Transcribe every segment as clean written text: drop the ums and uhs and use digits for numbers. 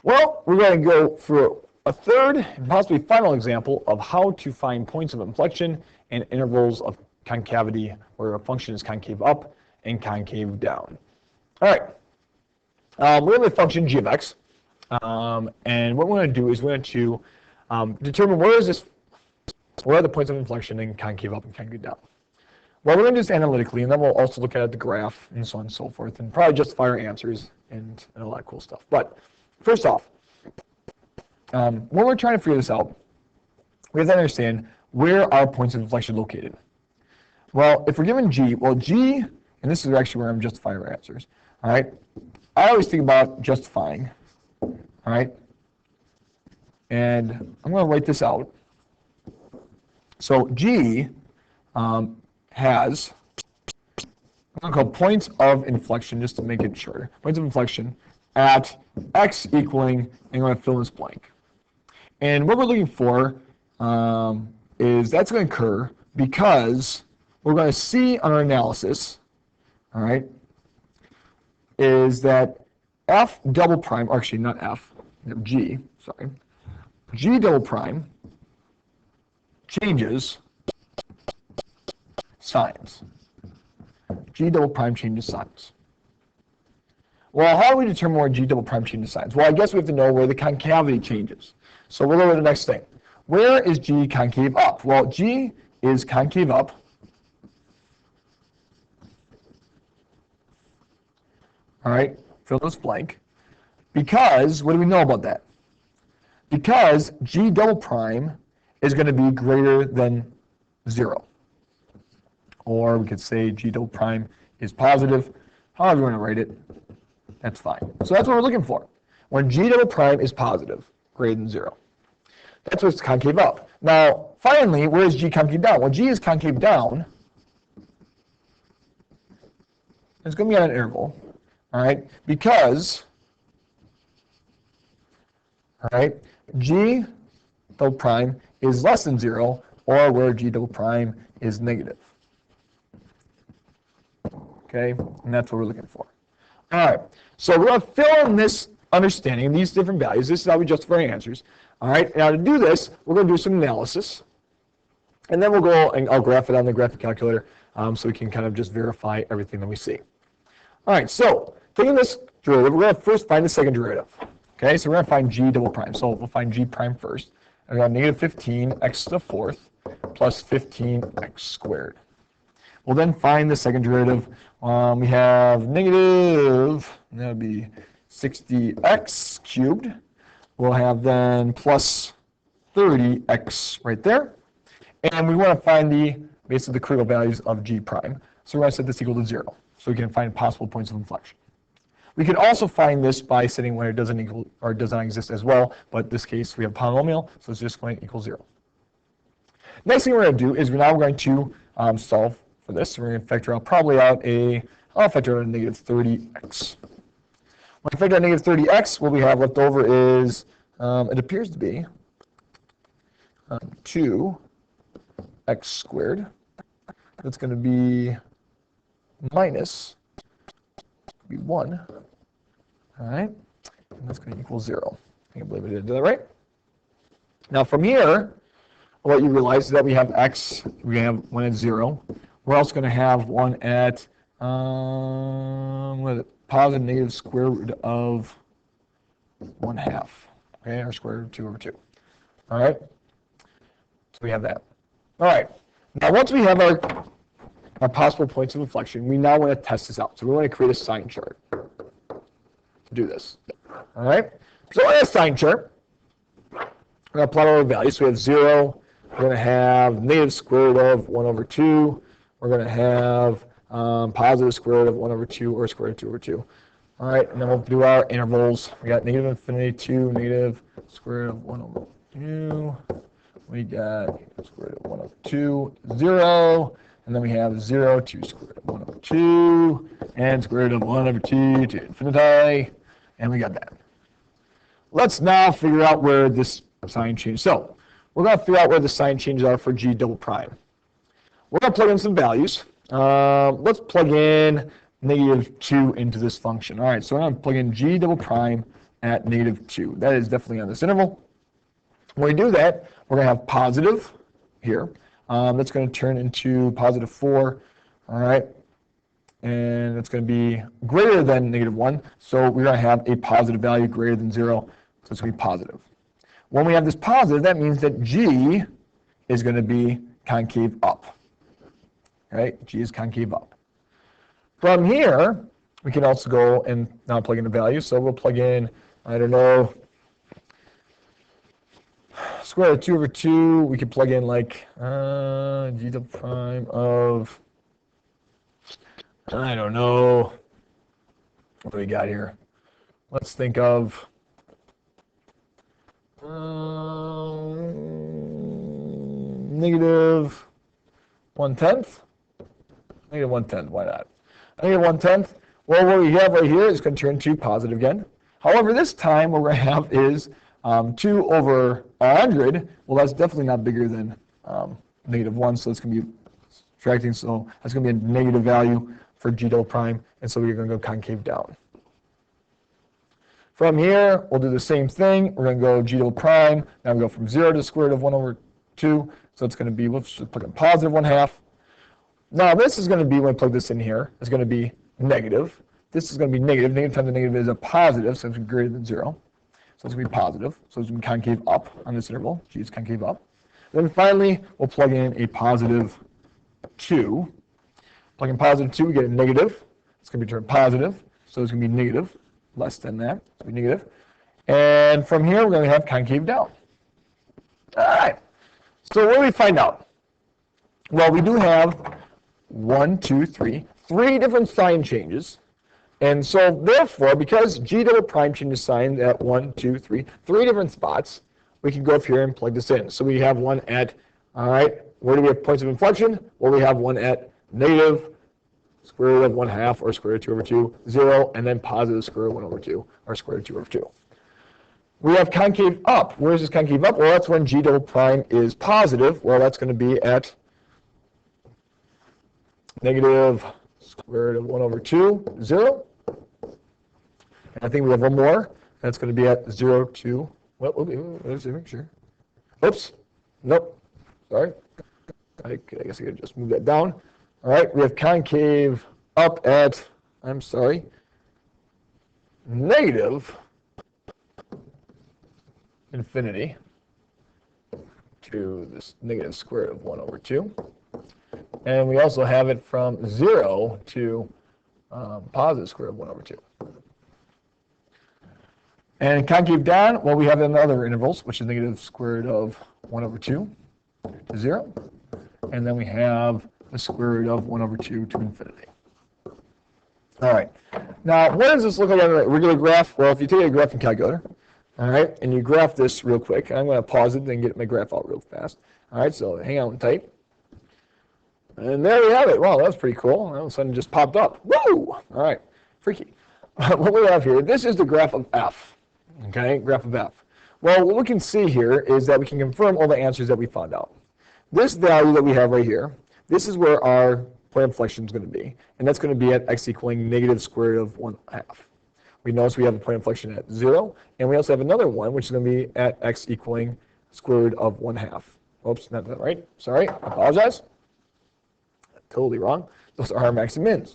Well, we're going to go through a third and possibly final example of how to find points of inflection and intervals of concavity where a function is concave up and concave down. All right, we have a function g of x, and what we're going to do is we're going to determine where are the points of inflection in concave up and concave down. Well, we're going to do this analytically, and then we'll also look at the graph and so on and so forth, and probably justify our answers and a lot of cool stuff. But first off, when we're trying to figure this out, we have to understand where are points of inflection located. Well, if we're given g, well, g, and this is actually where I'm justifying our answers, all right? I always think about justifying, all right? And I'm going to write this out. So g has, I'm going to call points of inflection, just to make it shorter, points of inflection at x equaling, and I'm going to fill in this blank. And what we're looking for is that's going to occur because we're going to see on our analysis, all right, is that f double prime, or actually not f, g, sorry, g double prime changes signs. G double prime changes signs. Well, how do we determine where G double prime changes signs? Well, I guess we have to know where the concavity changes. So we'll go to the next thing. Where is G concave up? Well, G is concave up all right, fill this blank, because, what do we know about that? Because G double prime is going to be greater than 0. Or we could say G double prime is positive, however you want to write it, that's fine. So that's what we're looking for. When G double prime is positive, greater than 0. That's what's concave up. Now, finally, where is G concave down? Well, G is concave down. It's going to be on an interval, all right, because, all right, G double prime is less than 0, or where G double prime is negative. Okay, and that's what we're looking for. All right, so we're going to fill in this understanding of these different values. This is how we justify our answers. All right, now to do this, we're going to do some analysis, and then we'll go and I'll graph it on the graphic calculator so we can kind of just verify everything that we see. All right, so taking this derivative, we're going to first find the second derivative. Okay, so we're going to find G double prime. So we'll find G prime first. And we got negative 15x to the fourth plus 15x squared. We'll then find the second derivative. We have negative, that would be 60x cubed. We'll have then plus 30x right there. And we want to find basically the critical values of G prime. So we're going to set this equal to 0, so we can find possible points of inflection. We can also find this by setting when it doesn't equal or does not exist as well, but in this case we have polynomial, so it's just going to equal 0. Next thing we're going to do is we're going to solve for this. We're going to factor out I'll factor out a negative 30x. When I factor out negative 30x, what we have left over is, it appears to be 2x squared. That's going to be minus 1. All right, and that's going to equal 0. I can't believe I did that right. Now from here, what you realize is that we have x, we have 1 at 0. We're also going to have 1 at what is it? Positive negative square root of 1/2. Okay, or square root of 2 over 2. All right, so we have that. All right, now once we have our possible points of inflection, we now want to test this out. So we want to create a sign chart to do this. All right, so on a sign chart, we're going to plot all our values. So we have 0, we're going to have negative square root of 1 over 2, we're going to have positive square root of 1 over 2 or square root of 2 over 2. All right, and then we'll do our intervals. We got negative infinity 2, negative square root of 1 over 2. We got square root of 1 over 2, 0. And then we have 0 to square root of 1 over 2, and square root of 1 over 2 to infinity, and we got that. Let's now figure out where this sign changes. So we're going to figure out where the sign changes are for G double prime. We're going to plug in some values. Let's plug in negative 2 into this function. All right, so we're going to plug in G double prime at -2. That is definitely on this interval. When we do that, we're going to have positive here. That's going to turn into +4, all right? And it's going to be greater than -1, so we're going to have a positive value greater than 0, so it's going to be positive. When we have this positive, that means that G is going to be concave up, right? G is concave up. From here, we can also go and now plug in the value, so we'll plug in, I don't know, square root of 2/2, we could plug in like g to the prime of, I don't know, what do we got here? Let's think of -1/10. -1/10, why not? -1/10. Well, what we have right here is going to turn to positive again. However, this time what we're going to have is 2/100. Well, that's definitely not bigger than -1, so it's going to be subtracting, so that's going to be a negative value for g double prime, and so we're going to go concave down. From here, we'll do the same thing. We're going to go g double prime. Now we go from 0 to the square root of 1/2, so it's going to be, let's just put in +1/2. Now this is going to be, when I plug this in here, it's going to be negative. This is going to be negative. Negative times a negative is a positive, so it's greater than 0. So it's going to be positive. So it's going to be concave up on this interval. G is concave up. Then finally, we'll plug in a +2. Plug in +2, we get a negative. It's going to be turned positive. So it's going to be negative, less than that. It's going to be negative. And from here, we're going to have concave down. All right. So what do we find out? Well, we do have 3 different sign changes. And so therefore, because g double prime changes sign at 3 different spots, we can go up here and plug this in. So we have one at, all right, where do we have points of inflection? Well, we have one at negative square root of 1/2 or square root of 2/2, 0, and then positive square root of 1/2 or square root of 2/2. We have concave up. Where is this concave up? Well, that's when g double prime is positive. Well, that's going to be at negative square root of 1/2, 0. And I think we have one more. That's going to be at 0 to, well, let's make sure. Oops. Nope. Sorry. I guess I could just move that down. All right. We have concave up at, I'm sorry, negative infinity to this negative square root of 1/2. And we also have it from 0 to positive square root of 1/2. And concave down, well, we have in the other intervals, which is negative square root of 1/2 to 0. And then we have the square root of 1/2 to infinity. All right. Now, what does this look like on a regular graph? Well, if you take a graphing calculator, all right, and you graph this real quick, I'm going to pause it and get my graph out real fast. All right, so hang out and type. And there we have it. Wow, that was pretty cool. All of a sudden it just popped up. Woo! All right, freaky. What we have here, this is the graph of f. Okay, graph of f. Well, what we can see here is that we can confirm all the answers that we found out. This value that we have right here, this is where our point inflection is going to be. And that's going to be at x equaling negative square root of 1/2. We notice we have a point inflection at 0. And we also have another one, which is going to be at x equaling square root of 1/2. Oops, not that right. Sorry, I apologize. Totally wrong. Those are our max and mins.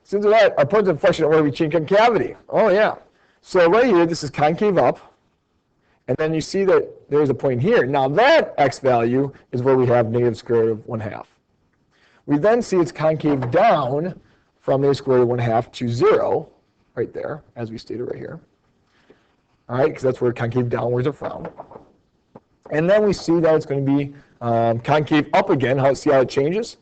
Since that, our points of inflection are where we change concavity. Oh, yeah. So right here, this is concave up. And then you see that there's a point here. Now that x value is where we have negative square root of 1/2. We then see it's concave down from negative square root of 1/2 to 0, right there, as we stated right here. All right, because that's where concave downwards are from. And then we see that it's going to be concave up again. See how it changes?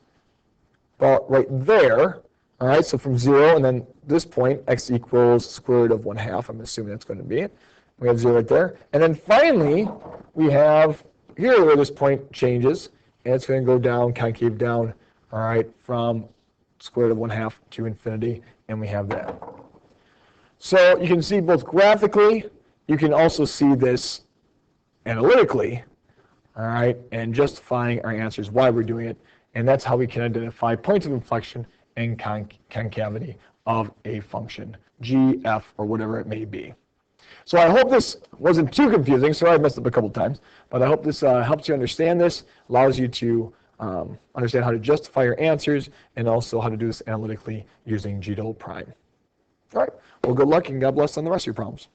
Well, right there. All right, so from 0, and then this point, x equals square root of 1/2. I'm assuming that's going to be it. We have 0 right there. And then finally, we have here where this point changes, and it's going to go down, concave down, all right, from square root of 1/2 to infinity, and we have that. So you can see both graphically, you can also see this analytically, all right, and justifying our answers, why we're doing it. And that's how we can identify points of inflection and concavity of a function, g, f, or whatever it may be. So I hope this wasn't too confusing. Sorry I messed up a couple times, but I hope this helps you understand this, allows you to understand how to justify your answers, and also how to do this analytically using G double prime. All right, well, good luck and God bless on the rest of your problems.